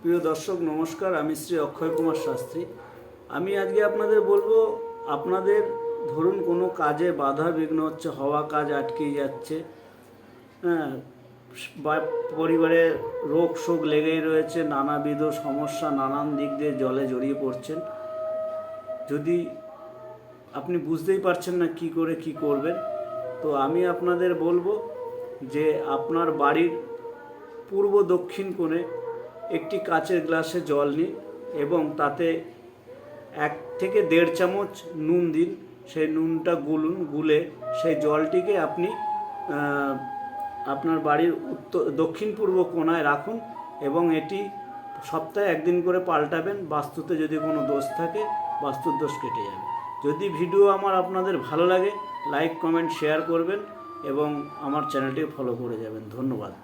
প্রিয় দর্শক নমস্কার, আমি শ্রী অক্ষয় কুমার শাস্ত্রী। আমি আজকে আপনাদের বলবো, আপনাদের ধরুন কোনো কাজে বাধা বিঘ্ন হচ্ছে, হওয়া কাজ আটকে যাচ্ছে, হ্যাঁ, বা পরিবারে রোগ শোক লেগেই রয়েছে, নানাবিধ সমস্যা, নানান দিক দিয়ে জলে জড়িয়ে পড়ছেন। যদি আপনি বুঝতেই পারছেন না কি করে কি করবেন, তো আমি আপনাদের বলবো যে আপনার বাড়ির পূর্ব দক্ষিণ কোণে একটি কাচের গ্লাসে জল নিন এবং তাতে 1 থেকে 1.5 চামচ নুন দিন। সেই নুনটা গুলে সেই জলটিকে আপনি আপনার বাড়ির দক্ষিণ পূর্ব কোণায় রাখুন এবং এটি সপ্তাহে 1 দিন করে পাল্টাবেন। বাস্তুতে যদি কোনো দোষ থাকে, বাস্তুর দোষ কেটে যাবে। যদি ভিডিও আমার আপনাদের ভালো লাগে, লাইক কমেন্ট শেয়ার করবেন এবং আমার চ্যানেলটি ফলো করে যাবেন। ধন্যবাদ।